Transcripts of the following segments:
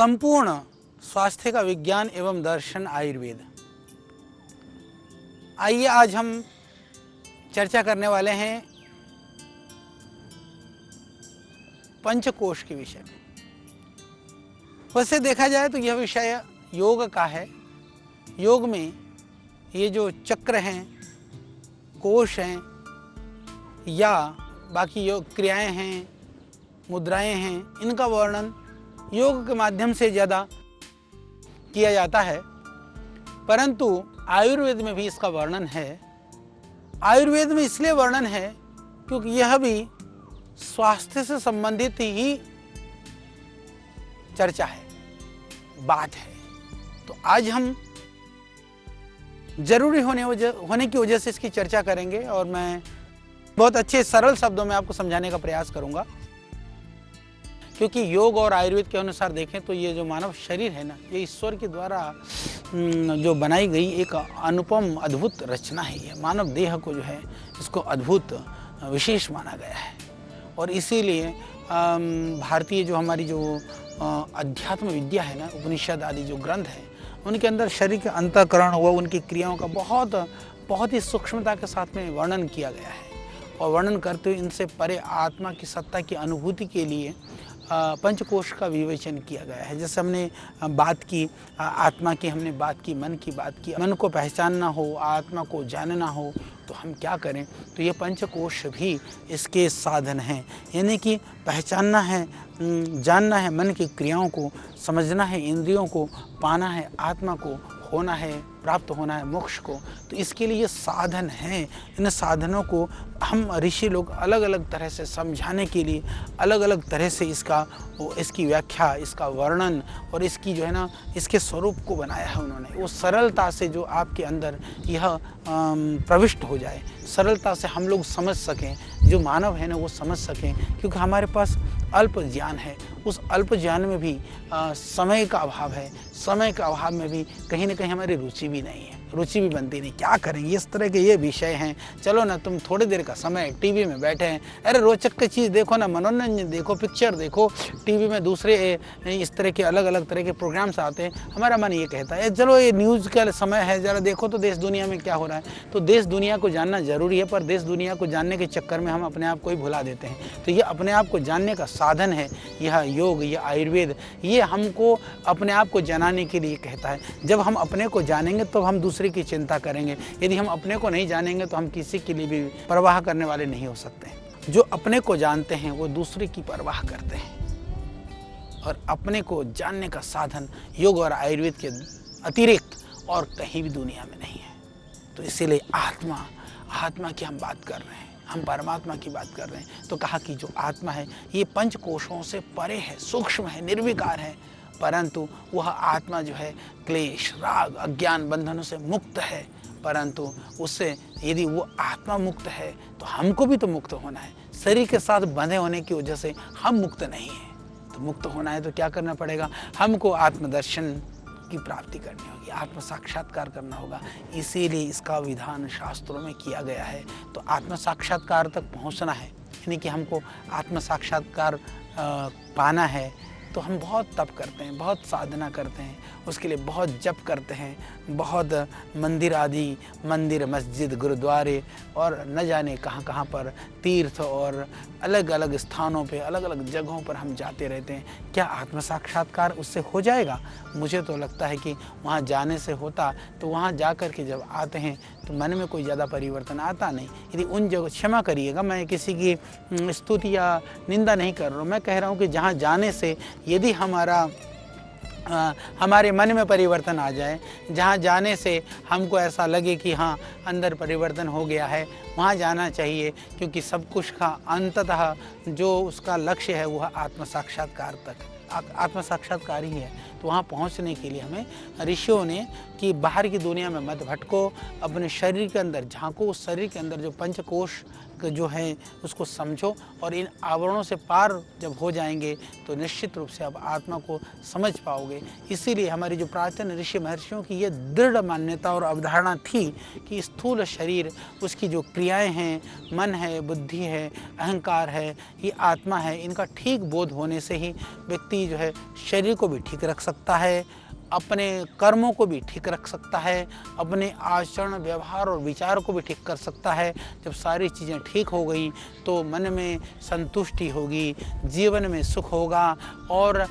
संपूर्ण स्वास्थ्य का विज्ञान एवं दर्शन आयुर्वेद। आइए आज हम चर्चा करने वाले हैं पंचकोश के विषय में। वैसे देखा जाए तो यह विषय योग का है। योग में ये जो चक्र हैं, कोश हैं या बाकी योग क्रियाएं हैं, मुद्राएं हैं, इनका वर्णन योग के माध्यम से ज़्यादा किया जाता है, परंतु आयुर्वेद में भी इसका वर्णन है। आयुर्वेद में इसलिए वर्णन है क्योंकि यह भी स्वास्थ्य से संबंधित ही चर्चा है, बात है। तो आज हम जरूरी होने की वजह से इसकी चर्चा करेंगे और मैं बहुत अच्छे सरल शब्दों में आपको समझाने का प्रयास करूंगा। क्योंकि योग और आयुर्वेद के अनुसार देखें तो ये जो मानव शरीर है ना, ये ईश्वर के द्वारा जो बनाई गई एक अनुपम अद्भुत रचना है। ये मानव देह को जो है इसको अद्भुत विशेष माना गया है और इसीलिए भारतीय जो हमारी जो अध्यात्म विद्या है ना, उपनिषद आदि जो ग्रंथ हैं, उनके अंदर शरीर के अंतःकरण हुआ, उनकी क्रियाओं का बहुत ही सूक्ष्मता के साथ में वर्णन किया गया है। और वर्णन करते हुए इनसे परे आत्मा की सत्ता की अनुभूति के लिए पंचकोश का विवेचन किया गया है। जैसे हमने बात की आत्मा की, हमने बात की मन की, बात की मन को पहचानना हो, आत्मा को जानना हो तो हम क्या करें, तो ये पंचकोश भी इसके साधन हैं। यानी कि पहचानना है, जानना है मन की क्रियाओं को, समझना है इंद्रियों को, पाना है आत्मा को, होना है, प्राप्त होना है मोक्ष को। तो इसके लिए ये साधन हैं। इन साधनों को हम ऋषि लोग अलग अलग तरह से समझाने के लिए अलग अलग तरह से इसकी व्याख्या, इसका वर्णन और इसकी जो है ना, इसके स्वरूप को बनाया है उन्होंने। वो सरलता से जो आपके अंदर यह प्रविष्ट हो जाए, सरलता से हम लोग समझ सकें, जो मानव है ना वो समझ सकें। क्योंकि हमारे पास अल्प ज्ञान है, उस अल्प ज्ञान में भी समय का अभाव है। समय के अभाव में भी कहीं ना कहीं हमारी रुचि भी नहीं है, रुचि भी बनती नहीं। क्या करेंगे, इस तरह के ये विषय हैं। चलो ना, तुम थोड़ी देर का समय टीवी में बैठे हैं, अरे रोचक की चीज़ देखो ना, मनोरंजन देखो, पिक्चर देखो, टीवी में दूसरे इस तरह के अलग अलग तरह के प्रोग्राम्स आते हैं। हमारा मन ये कहता है चलो ये न्यूज़ का समय है, ज़रा देखो तो देश दुनिया में क्या हो रहा है। तो देश दुनिया को जानना ज़रूरी है, पर देश दुनिया को जानने के चक्कर में हम अपने आप को ही भुला देते हैं। तो ये अपने आप को जानने का साधन है यह योग, यह आयुर्वेद। ये हमको अपने आप को जानाने के लिए कहता है। जब हम अपने को जानेंगे तो हम दूसरे की चिंता करेंगे। यदि हम अपने को नहीं जानेंगे तो हम किसी के लिए भी परवाह करने वाले नहीं हो सकते। जो अपने को जानते हैं वो दूसरे की परवाह करते हैं। और अपने को जानने का साधन योग और आयुर्वेद के अतिरिक्त और कहीं भी दुनिया में नहीं है। तो इसीलिए आत्मा की हम बात कर रहे हैं, हम परमात्मा की बात कर रहे हैं। तो कहा कि जो आत्मा है ये पंचकोशों से परे है, सूक्ष्म है, निर्विकार है, परंतु वह आत्मा जो है क्लेश, राग, अज्ञान, बंधनों से मुक्त है। परंतु उससे यदि वो आत्मा मुक्त है तो हमको भी तो मुक्त होना है। शरीर के साथ बंधे होने की वजह से हम मुक्त नहीं हैं। तो मुक्त होना है तो क्या करना पड़ेगा, हमको आत्मदर्शन की प्राप्ति करनी होगी, आत्म साक्षात्कार करना होगा। इसीलिए इसका विधान शास्त्रों में किया गया है। तो आत्म साक्षात्कार तक पहुंचना है, यानी कि हमको आत्म साक्षात्कार पाना है। तो हम बहुत तप करते हैं, बहुत साधना करते हैं, उसके लिए बहुत जप करते हैं, बहुत मंदिर मस्जिद गुरुद्वारे और न जाने कहाँ कहाँ पर तीर्थ और अलग अलग स्थानों पे, अलग अलग जगहों पर हम जाते रहते हैं। क्या आत्म साक्षात्कार उससे हो जाएगा? मुझे तो लगता है कि वहाँ जाने से होता तो वहाँ जा कर के जब आते हैं तो मन में कोई ज़्यादा परिवर्तन आता नहीं। यदि उन जगह, क्षमा करिएगा, मैं किसी की स्तुति या निंदा नहीं कर रहा हूँ, मैं कह रहा हूँ कि जहाँ जाने से यदि हमारे मन में परिवर्तन आ जाए, जहाँ जाने से हमको ऐसा लगे कि हाँ अंदर परिवर्तन हो गया है, वहाँ जाना चाहिए। क्योंकि सब कुछ का अंततः जो उसका लक्ष्य है वह आत्म साक्षात्कार ही है। तो वहाँ पहुँचने के लिए हमें ऋषियों ने कि बाहर की दुनिया में मत भटको, अपने शरीर के अंदर झांको, उस शरीर के अंदर जो पंचकोश जो है उसको समझो, और इन आवरणों से पार जब हो जाएंगे तो निश्चित रूप से आप आत्मा को समझ पाओगे। इसीलिए हमारी जो प्राचीन ऋषि महर्षियों की ये दृढ़ मान्यता और अवधारणा थी कि स्थूल शरीर, उसकी जो क्रियाएं हैं, मन है, बुद्धि है, अहंकार है, ये आत्मा है, इनका ठीक बोध होने से ही व्यक्ति जो है शरीर को भी ठीक रख सकता है, अपने कर्मों को भी ठीक रख सकता है, अपने आचरण, व्यवहार और विचार को भी ठीक कर सकता है। जब सारी चीज़ें ठीक हो गई तो मन में संतुष्टि होगी, जीवन में सुख होगा, और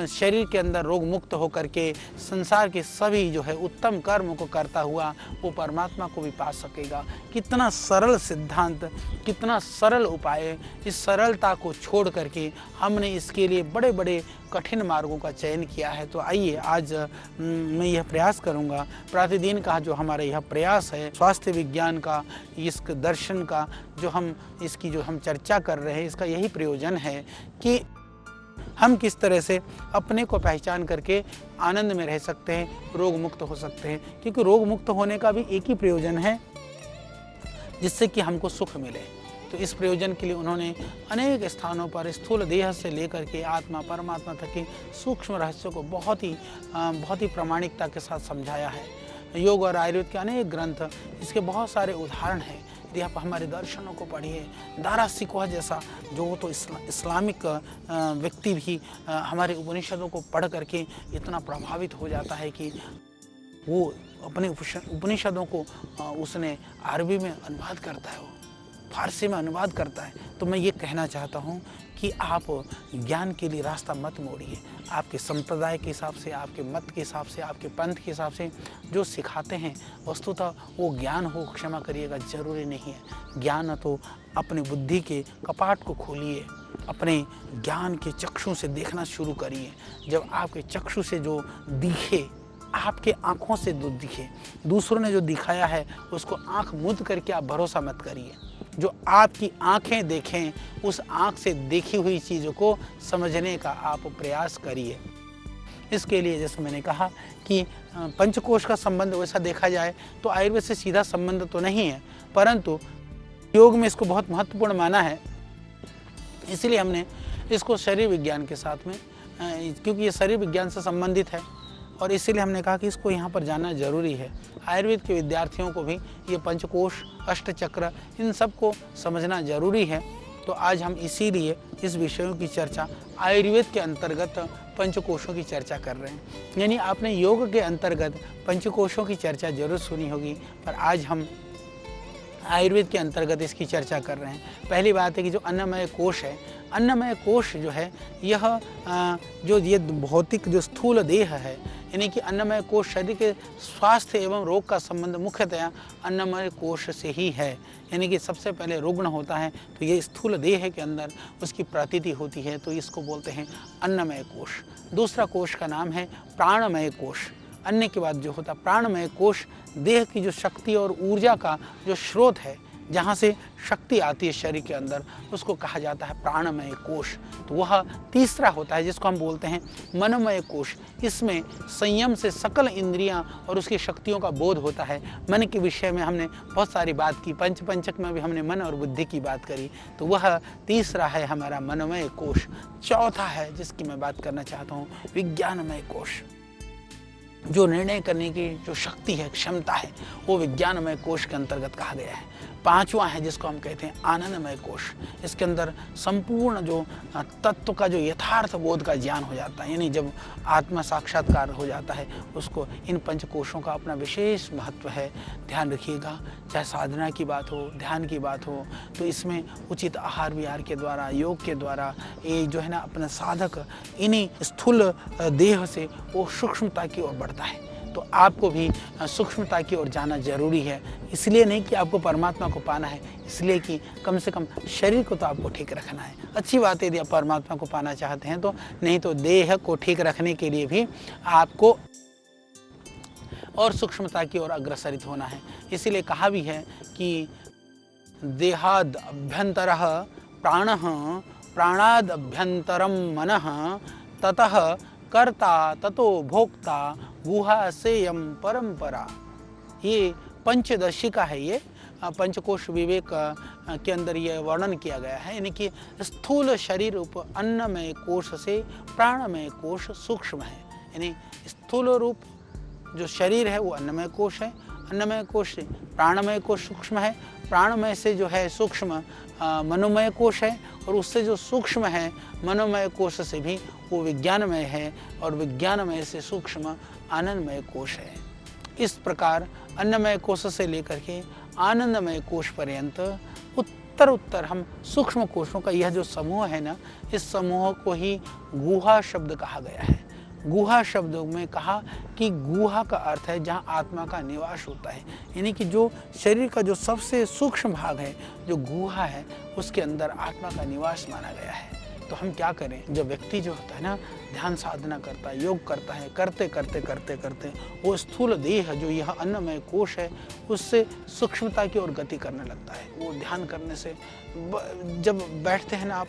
शरीर के अंदर रोग मुक्त होकर के संसार के सभी जो है उत्तम कर्म को करता हुआ वो परमात्मा को भी पा सकेगा। कितना सरल सिद्धांत, कितना सरल उपाय। इस सरलता को छोड़ करके हमने इसके लिए बड़े बड़े कठिन मार्गों का चयन किया है। तो आइए आज मैं यह प्रयास करूंगा, प्रतिदिन का जो हमारा यह प्रयास है स्वास्थ्य विज्ञान का, इस दर्शन का जो हम इसकी जो हम चर्चा कर रहे हैं, इसका यही प्रयोजन है कि हम किस तरह से अपने को पहचान करके आनंद में रह सकते हैं, रोग मुक्त हो सकते हैं। क्योंकि रोग मुक्त होने का भी एक ही प्रयोजन है, जिससे कि हमको सुख मिले। तो इस प्रयोजन के लिए उन्होंने अनेक स्थानों पर स्थूल देह से लेकर के आत्मा परमात्मा तक के सूक्ष्म रहस्यों को बहुत ही प्रामाणिकता के साथ समझाया है। योग और आयुर्वेद के अनेक ग्रंथ, इसके बहुत सारे उदाहरण हैं। यदि आप हमारे दर्शनों को पढ़िए, दारा सिकोह जैसा जो तो इस्लामिक व्यक्ति भी हमारे उपनिषदों को पढ़ करके इतना प्रभावित हो जाता है कि वो अपने उपनिषदों को उसने अरबी में अनुवाद करता है, वो फारसी में अनुवाद करता है। तो मैं ये कहना चाहता हूँ कि आप ज्ञान के लिए रास्ता मत मोड़िए। आपके संप्रदाय के हिसाब से, आपके मत के हिसाब से, आपके पंथ के हिसाब से जो सिखाते हैं वस्तुतः वो ज्ञान हो, क्षमा करिएगा, जरूरी नहीं है। ज्ञान तो अपनी बुद्धि के कपाट को खोलिए, अपने ज्ञान के चक्षु से देखना शुरू करिए। जब आपके चक्षु से जो दिखे, आपके आँखों से जो दिखे, दूसरों ने जो दिखाया है उसको आँख मूंद करके आप भरोसा मत करिए। जो आपकी आंखें देखें, उस आंख से देखी हुई चीज़ों को समझने का आप प्रयास करिए। इसके लिए जैसे मैंने कहा कि पंचकोश का संबंध वैसा देखा जाए तो आयुर्वेद से सीधा संबंध तो नहीं है, परंतु योग में इसको बहुत महत्वपूर्ण माना है। इसलिए हमने इसको शरीर विज्ञान के साथ में, क्योंकि ये शरीर विज्ञान से संबंधित है, और इसीलिए हमने कहा कि इसको यहाँ पर जानना जरूरी है। आयुर्वेद के विद्यार्थियों को भी ये पंचकोश, अष्टचक्र, इन सब को समझना जरूरी है। तो आज हम इसीलिए इस विषयों की चर्चा आयुर्वेद के अंतर्गत पंचकोशों की चर्चा कर रहे हैं। यानी आपने योग के अंतर्गत पंचकोशों की चर्चा जरूर सुनी होगी, पर आज हम आयुर्वेद के अंतर्गत इसकी चर्चा कर रहे हैं। पहली बात है कि जो अन्नमय कोश है, अन्नमय कोश जो है यह जो ये भौतिक जो स्थूल देह है, यानी कि अन्नमय कोश शरीर के स्वास्थ्य एवं रोग का संबंध मुख्यतया अन्नमय कोश से ही है। यानी कि सबसे पहले रुग्ण होता है तो ये स्थूल देह के अंदर उसकी प्रतीति होती है, तो इसको बोलते हैं अन्नमय कोश। दूसरा कोश का नाम है प्राणमय कोश। अन्न के बाद जो होता प्राणमय कोश, देह की जो शक्ति और ऊर्जा का जो स्रोत है, जहाँ से शक्ति आती है शरीर के अंदर, उसको कहा जाता है प्राणमय कोश। तो वह तीसरा होता है जिसको हम बोलते हैं मनमय कोश। इसमें संयम से सकल इंद्रियां और उसकी शक्तियों का बोध होता है। मन के विषय में हमने बहुत सारी बात की, पंचक में भी हमने मन और बुद्धि की बात करी, तो वह तीसरा है हमारा मनमय कोश। चौथा है जिसकी मैं बात करना चाहता हूँ विज्ञानमय कोश। जो निर्णय करने की जो शक्ति है, क्षमता है, वो विज्ञानमय कोश के अंतर्गत कहा गया है। पांचवा है जिसको हम कहते हैं आनंदमय कोश। इसके अंदर संपूर्ण जो तत्व का जो यथार्थ बोध का ज्ञान हो जाता है, यानी जब आत्मा साक्षात्कार हो जाता है, उसको इन पंचकोशों का अपना विशेष महत्व है। ध्यान रखिएगा, चाहे साधना की बात हो, ध्यान की बात हो, तो इसमें उचित आहार विहार के द्वारा, योग के द्वारा, ये जो है ना अपना साधक इन्हीं स्थूल देह से वो सूक्ष्मता की ओर बढ़ता है। तो आपको भी सूक्ष्मता की ओर जाना जरूरी है। इसलिए नहीं कि आपको परमात्मा को पाना है, इसलिए कि कम से कम शरीर को तो आपको ठीक रखना है। अच्छी बात है यदि आप परमात्मा को पाना चाहते हैं तो, नहीं तो देह को ठीक रखने के लिए भी आपको और सूक्ष्मता की ओर अग्रसरित होना है। इसीलिए कहा भी है कि देहाद अभ्यंतरः प्राणः, प्राणाद अभ्यंतरम मनः, ततः कर्ता ततो भोक्ता गुहा सेयम परंपरा। ये पंचदशिका है, ये पंचकोश विवेक के अंदर यह वर्णन किया गया है। यानी कि स्थूल शरीर रूप अन्नमय कोश से प्राणमय कोश सूक्ष्म है। यानी स्थूल रूप जो शरीर है वो अन्नमय कोश है, अन्नमय कोश से प्राणमय कोश सूक्ष्म है, प्राणमय से जो है सूक्ष्म मनोमय कोश है, और उससे जो सूक्ष्म है मनोमय कोश से भी वो विज्ञानमय है, और विज्ञानमय से सूक्ष्म आनंदमय कोश है। इस प्रकार अन्नमय कोश से लेकर के आनंदमय कोश पर्यंत उत्तर हम सूक्ष्म कोशों का यह जो समूह है ना, इस समूह को ही गुहा शब्द कहा गया है। गुहा शब्द में कहा कि गुहा का अर्थ है जहाँ आत्मा का निवास होता है। यानी कि जो शरीर का जो सबसे सूक्ष्म भाग है, जो गुहा है, उसके अंदर आत्मा का निवास माना गया है। तो हम क्या करें, जब व्यक्ति जो होता है ना ध्यान साधना करता है, योग करता है, करते करते करते करते वो स्थूल देह जो यह अन्नमय कोश है उससे सूक्ष्मता की ओर गति करने लगता है। वो ध्यान करने से जब बैठते हैं ना आप,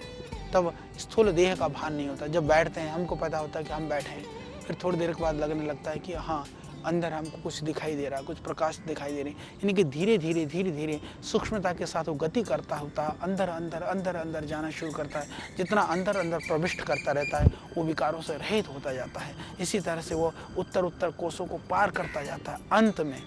तब स्थूल देह का भान नहीं होता। जब बैठते हैं हमको पता होता है कि हम बैठे हैं, फिर थोड़ी देर के बाद लगने लगता है कि हाँ अंदर हमको कुछ दिखाई दे रहा है, कुछ प्रकाश दिखाई दे रही है। यानी कि धीरे धीरे सूक्ष्मता के साथ वो गति करता होता अंदर अंदर अंदर अंदर जाना शुरू करता है। जितना अंदर अंदर प्रविष्ट करता रहता है वो विकारों से रहित होता जाता है। इसी तरह से वो उत्तर कोशों को पार करता जाता है, अंत में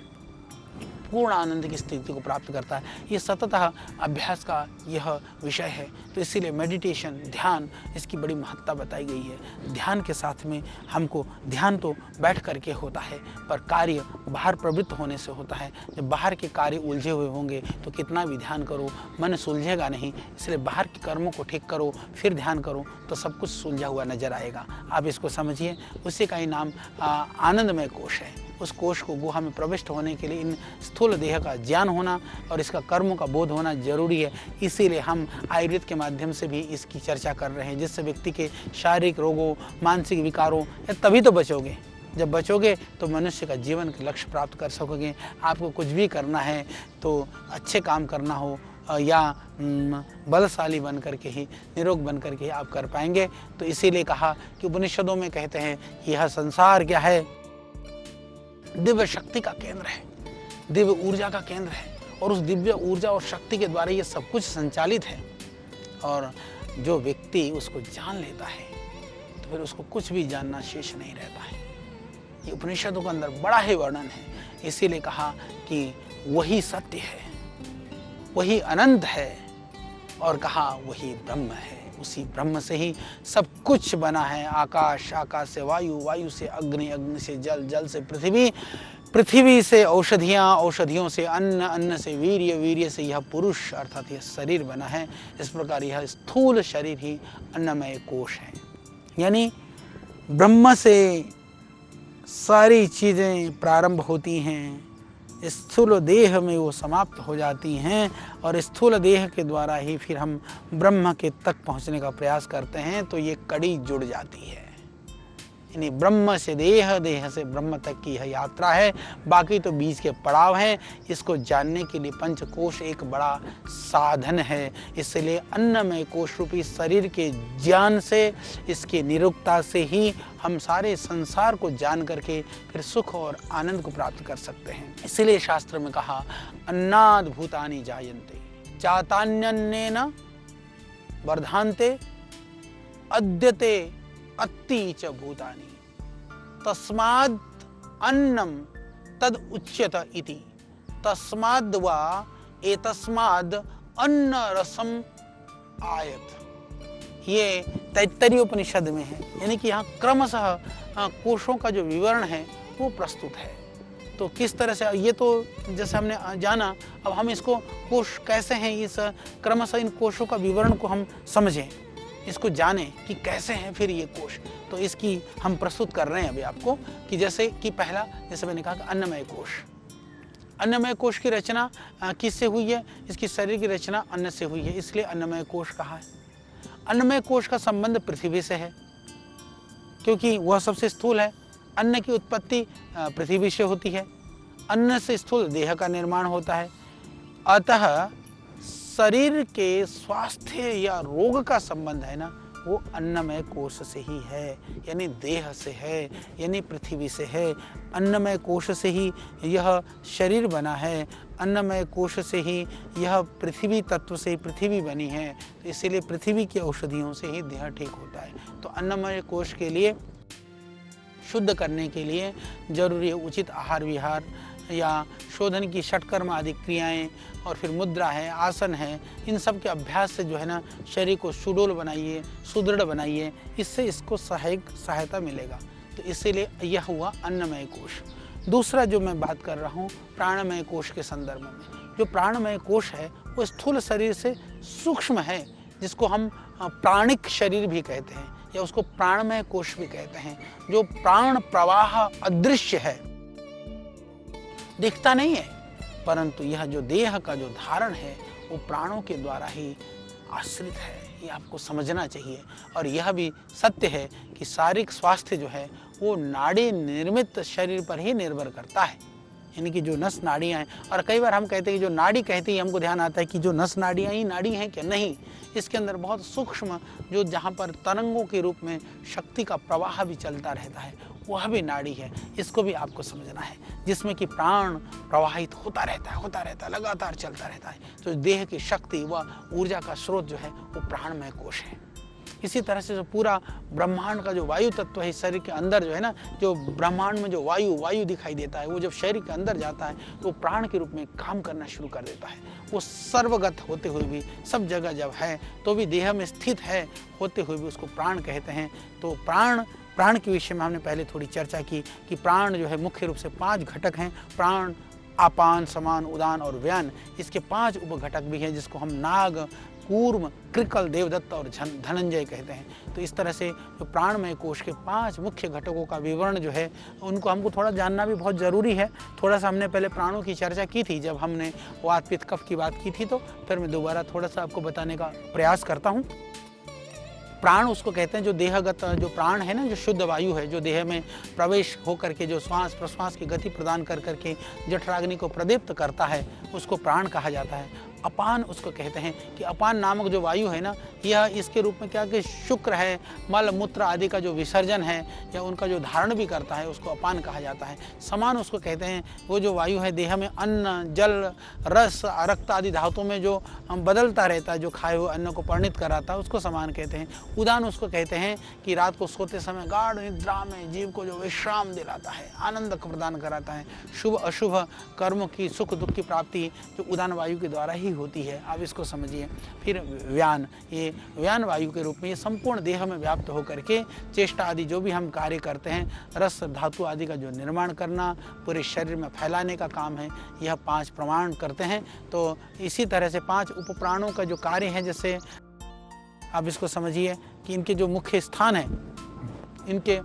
पूर्ण आनंद की स्थिति को प्राप्त करता है। ये सततः अभ्यास का यह विषय है। तो इसीलिए मेडिटेशन, ध्यान, इसकी बड़ी महत्ता बताई गई है। ध्यान के साथ में हमको ध्यान तो बैठ करके होता है, पर कार्य बाहर प्रवृत्त होने से होता है। जब बाहर के कार्य उलझे हुए होंगे तो कितना भी ध्यान करो मन सुलझेगा नहीं। इसलिए बाहर के कर्मों को ठीक करो, फिर ध्यान करो तो सब कुछ सुलझा हुआ नजर आएगा। आप इसको समझिए। उसी का ही नाम आनंदमय कोश है। उस कोश को गुहा में प्रविष्ट होने के लिए इन स्थूल देह का ज्ञान होना और इसका कर्मों का बोध होना जरूरी है। इसीलिए हम आयुर्वेद के माध्यम से भी इसकी चर्चा कर रहे हैं, जिससे व्यक्ति के शारीरिक रोगों, मानसिक विकारों, तभी तो बचोगे। जब बचोगे तो मनुष्य का जीवन का लक्ष्य प्राप्त कर सकोगे। आपको कुछ भी करना है तो अच्छे काम करना हो या बलशाली बन करके ही, निरोग बन करके ही आप कर पाएंगे। तो इसीलिए कहा कि उपनिषदों में कहते हैं कि यह संसार क्या है, दिव्य शक्ति का केंद्र है, दिव्य ऊर्जा का केंद्र है, और उस दिव्य ऊर्जा और शक्ति के द्वारा ये सब कुछ संचालित है। और जो व्यक्ति उसको जान लेता है तो फिर उसको कुछ भी जानना शेष नहीं रहता है। ये उपनिषदों के अंदर बड़ा ही वर्णन है। इसीलिए कहा कि वही सत्य है, वही अनंत है, और कहा वही ब्रह्म है। उसी ब्रह्म से ही सब कुछ बना है। आकाश, आकाश से वायु, वायु से अग्नि, अग्नि से जल, जल से पृथ्वी, पृथ्वी से औषधियाँ, औषधियों से अन्न, अन्न से वीर्य, वीर्य से यह पुरुष अर्थात यह शरीर बना है। इस प्रकार यह स्थूल शरीर ही अन्नमय कोश है। यानी ब्रह्म से सारी चीज़ें प्रारंभ होती हैं, स्थूल देह में वो समाप्त हो जाती हैं, और स्थूल देह के द्वारा ही फिर हम ब्रह्म के तक पहुंचने का प्रयास करते हैं। तो ये कड़ी जुड़ जाती है। यानी ब्रह्म से देह, देह से ब्रह्म तक की यह यात्रा है। बाकी तो बीच के पड़ाव हैं। इसको जानने के लिए पंचकोश एक बड़ा साधन है। इसलिए अन्नमय कोश रूपी शरीर के ज्ञान से, इसकी निरुक्ता से ही हम सारे संसार को जान करके फिर सुख और आनंद को प्राप्त कर सकते हैं। इसीलिए शास्त्र में कहा अन्नाद भूतानि जायन्ते चातान्यन्नेन वर्धान्ते अद्यते अत्ति च भूतानि तस्माद् अन्नम तद उच्यत इति तस्माद् वा एतस्माद् अन्न रसम आयत। ये तैत्तरीय उपनिषद में है। यानी कि यहाँ क्रमशः कोशों का जो विवरण है वो प्रस्तुत है। तो किस तरह से, ये तो जैसे हमने जाना, अब हम इसको कोश कैसे हैं, इस क्रमशः इन कोशों का विवरण को हम समझें, इसको जाने कि कैसे हैं फिर ये कोश। तो इसकी हम प्रस्तुत कर रहे हैं अभी आपको कि जैसे कि पहला, जैसे मैंने कहा कि अन्नमय कोश। अन्नमय कोश की रचना किससे हुई है? इसकी शरीर की रचना अन्न से हुई है, इसलिए अन्नमय कोश कहा है। अन्नमय कोश का संबंध पृथ्वी से है क्योंकि वह सबसे स्थूल है। अन्न की उत्पत्ति पृथ्वी से होती है। अन्न से स्थूल देह का निर्माण होता है। अतः शरीर के स्वास्थ्य या रोग का संबंध है ना, वो अन्नमय कोश से ही है, यानी देह से है, यानी पृथ्वी से है। अन्नमय कोश से ही यह शरीर बना है, अन्नमय कोश से ही यह पृथ्वी तत्व से ही पृथ्वी बनी है। तो इसीलिए पृथ्वी की औषधियों से ही देह ठीक होता है। तो अन्नमय कोश के लिए शुद्ध करने के लिए जरूरी है उचित आहार विहार या शोधन की षटकर्म आदि क्रियाएं, और फिर मुद्रा है, आसन है, इन सब के अभ्यास से जो है ना शरीर को सुडौल बनाइए, सुदृढ़ बनाइए, इससे इसको सहायता मिलेगा। तो इसीलिए यह हुआ अन्नमय कोश। दूसरा जो मैं बात कर रहा हूँ प्राणमय कोश के संदर्भ में। जो प्राणमय कोश है वो स्थूल शरीर से सूक्ष्म है, जिसको हम प्राणिक शरीर भी कहते हैं या उसको प्राणमय कोश भी कहते हैं। जो प्राण प्रवाह अदृश्य है, दिखता नहीं है, परंतु यह जो देह का जो धारण है वो प्राणों के द्वारा ही आश्रित है। ये आपको समझना चाहिए। और यह भी सत्य है कि शारीरिक स्वास्थ्य जो है वो नाड़ी निर्मित शरीर पर ही निर्भर करता है, यानी कि जो नस नाड़ियाँ हैं। और कई बार हम कहते हैं कि जो नाड़ी कहते ही हमको ध्यान आता है कि जो नस नाड़ियाँ ही नाड़ी हैं क्या? नहीं, इसके अंदर बहुत सूक्ष्म जो जहाँ पर तरंगों के रूप में शक्ति का प्रवाह भी चलता रहता है वह भी नाड़ी है। इसको भी आपको समझना है, जिसमें कि प्राण प्रवाहित होता रहता है, लगातार चलता रहता है। तो देह की शक्ति व ऊर्जा का स्रोत जो है वो प्राणमय कोश है। इसी तरह से जो पूरा ब्रह्मांड का जो वायु तत्व है शरीर के अंदर जो है ना, जो ब्रह्मांड में जो वायु दिखाई देता है, वो जब शरीर के अंदर जाता है तो प्राण के रूप में काम करना शुरू कर देता है। वो सर्वगत होते हुए भी सब जगह जब है तो भी देह में स्थित है होते हुए भी उसको प्राण कहते हैं। तो प्राण के विषय में हमने पहले थोड़ी चर्चा की कि प्राण जो है मुख्य रूप से 5 घटक हैं। प्राण, अपान, समान, उदान और व्यान, इसके 5 उपघटक भी हैं, जिसको हम नाग, कूर्म, कृकल, देवदत्त और धनंजय कहते हैं। तो इस तरह से जो प्राणमय कोश के 5 मुख्य घटकों का विवरण जो है उनको हमको थोड़ा जानना भी बहुत ज़रूरी है। थोड़ा सा हमने पहले प्राणों की चर्चा की थी जब हमने वात पित्त कफ की बात की थी, तो फिर मैं दोबारा थोड़ा सा आपको बताने का प्रयास करता हूँ। प्राण उसको कहते हैं जो देहगत जो प्राण है ना, जो शुद्ध वायु है, जो देह में प्रवेश होकर के जो श्वास प्रश्वास की गति प्रदान कर करके जठराग्नि को प्रदीप्त करता है, उसको प्राण कहा जाता है। अपान उसको कहते हैं कि अपान नामक जो वायु है ना, यह इसके रूप में क्या कि शुक्र है, मल मूत्र आदि का जो विसर्जन है या उनका जो धारण भी करता है उसको अपान कहा जाता है। समान उसको कहते हैं वो जो वायु है देह में अन्न, जल, रस, रक्त आदि धातुओं में जो बदलता रहता है, जो खाए हुए अन्न को परिणित कराता है, उसको समान कहते हैं। उदान उसको कहते हैं कि रात को सोते समय गाढ़ निद्रा में जीव को जो विश्राम दिलाता है, आनंद प्रदान कराता है। शुभ अशुभ कर्मों की सुख दुख की प्राप्ति जो उदान वायु के द्वारा ही होती है, आप इसको समझिए। फिर व्यान, ये व्यान वायु के रूप में ये संपूर्ण देह में व्याप्त होकर के चेष्टा आदि जो भी हम कार्य करते हैं, रस धातु आदि का जो निर्माण करना, पूरे शरीर में फैलाने का काम है, यह 5 प्रमाण करते हैं। तो इसी तरह से 5 उपप्राणों का जो कार्य है, जैसे आप इसको समझिए कि इनके जो मुख्य स्थान है, इनके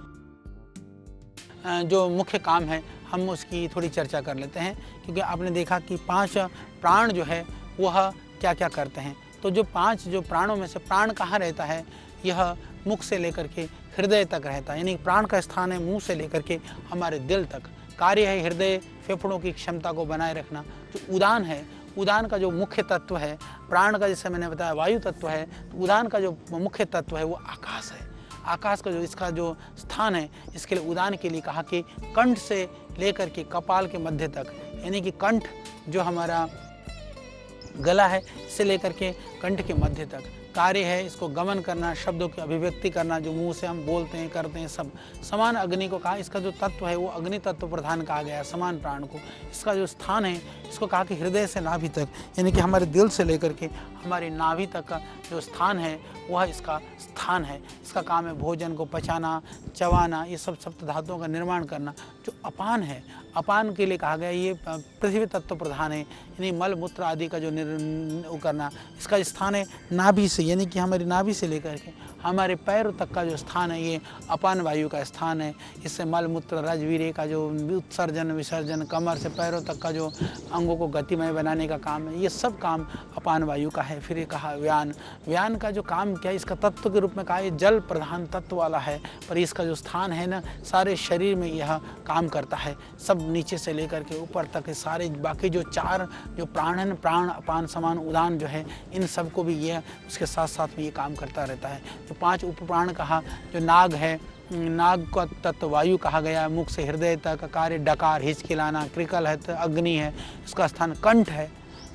जो मुख्य काम है, हम उसकी थोड़ी चर्चा कर लेते हैं। क्योंकि आपने देखा कि 5 प्राण जो है वह क्या क्या करते हैं। तो जो 5 जो प्राणों में से प्राण कहाँ रहता है, यह मुख से लेकर के हृदय तक रहता है, यानी प्राण का स्थान है मुंह से लेकर के हमारे दिल तक। कार्य है हृदय फेफड़ों की क्षमता को बनाए रखना। जो उदान है, उदान का जो मुख्य तत्व है, प्राण का जैसे मैंने बताया वायु तत्व है, तो उदान का जो मुख्य तत्व है वो आकाश है। आकाश का जो इसका जो स्थान है, इसके लिए उदान के लिए कहा कि कंठ से लेकर के कपाल के मध्य तक, यानी कि कंठ जो हमारा गला है इससे लेकर के कंठ के मध्य तक कार्य है, इसको गमन करना, शब्दों की अभिव्यक्ति करना, जो मुंह से हम बोलते हैं करते हैं सब। समान अग्नि को कहा, इसका जो तत्व है वो अग्नि तत्व प्रधान कहा गया है समान प्राण को। इसका जो स्थान है इसको कहा कि हृदय से नाभि तक, यानी कि हमारे दिल से लेकर के हमारी नाभि तक का जो स्थान है वह इसका स्थान है। इसका काम है भोजन को पचाना, चबाना, ये सब सप्त धातुओं का निर्माण करना। जो अपान है, अपान के लिए कहा गया ये पृथ्वी तत्व प्रधान है, यानी मल मूत्र आदि का जो करना। इसका स्थान है नाभि से, यानी कि हमारी नाभि से लेकर के हमारे पैर तक का जो स्थान है ये अपान वायु का स्थान है। इससे मल मूत्र रजवीर्य का जो उत्सर्जन विसर्जन, कमर से पैरों तक का जो अंगों को गतिमय बनाने का काम है, ये सब काम अपान वायु का है। फिर ये कहा व्यान, व्यान का जो काम क्या है, इसका तत्व के रूप में कहा ये जल प्रधान तत्व वाला है, पर इसका जो स्थान है ना सारे शरीर में यह काम करता है। सब नीचे से लेकर के ऊपर तक सारे बाकी जो 4 जो प्राण है, प्राण अपान समान उदान जो है, इन सब को भी यह उसके साथ साथ में ये काम करता रहता है। जो 5 उपप्राण कहा, जो नाग है, नाग का तत्व वायु कहा गया, मुख से हृदय तक कार्य डकार हिचकिलाना, क्रिकल है तो अग्नि है, इसका स्थान कंठ है।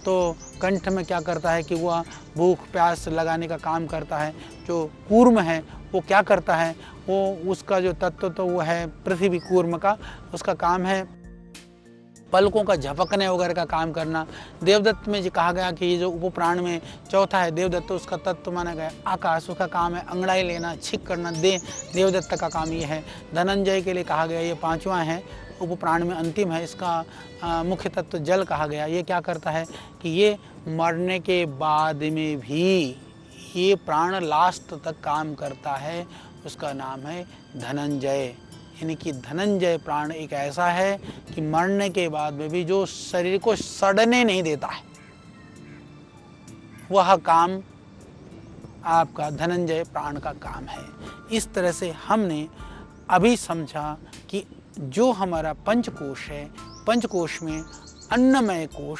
तो कंठ में क्या करता है कि वह भूख प्यास लगाने का काम करता है। जो कूर्म है वो क्या करता है, वो उसका जो तत्व तो वो है पृथ्वी कूर्म का, उसका काम है पलकों का झपकने वगैरह का काम करना। देवदत्त में जो कहा गया कि ये जो उपप्राण में चौथा है देवदत्त, तो उसका तत्व माना गया आकाश, उसका काम है अंगड़ाई लेना, छिक करना, देवदत्त का काम ये है। धनंजय के लिए कहा गया, ये 5वां है, उपप्राण में अंतिम है, इसका मुख्य तत्व जल कहा गया। ये क्या करता है कि ये मरने के बाद में भी ये प्राण लास्ट तक काम करता है, उसका नाम है धनंजय। यानी कि धनंजय प्राण एक ऐसा है कि मरने के बाद में भी जो शरीर को सड़ने नहीं देता है, वह काम आपका धनंजय प्राण का काम है। इस तरह से हमने अभी समझा कि जो हमारा पंचकोश है, पंचकोश में अन्नमय कोश,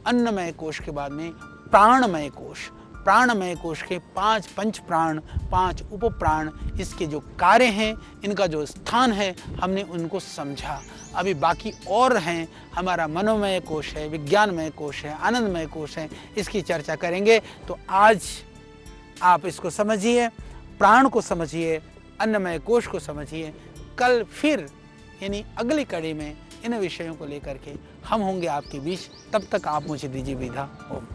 अन्नमय कोश के बाद में प्राणमय कोश, प्राणमय कोश के 5 पंच प्राण, 5 उपप्राण, इसके जो कार्य हैं, इनका जो स्थान है, हमने उनको समझा। अभी बाकी और हैं, हमारा मनोमय कोश है, विज्ञानमय कोश है, आनंदमय कोश है, इसकी चर्चा करेंगे। तो आज आप इसको समझिए, प्राण को समझिए, अन्नमय कोश को समझिए। कल फिर यानी अगली कड़ी में इन विषयों को लेकर के हम होंगे आपके बीच। तब तक आप मुझे दीजिए विदा। ओम।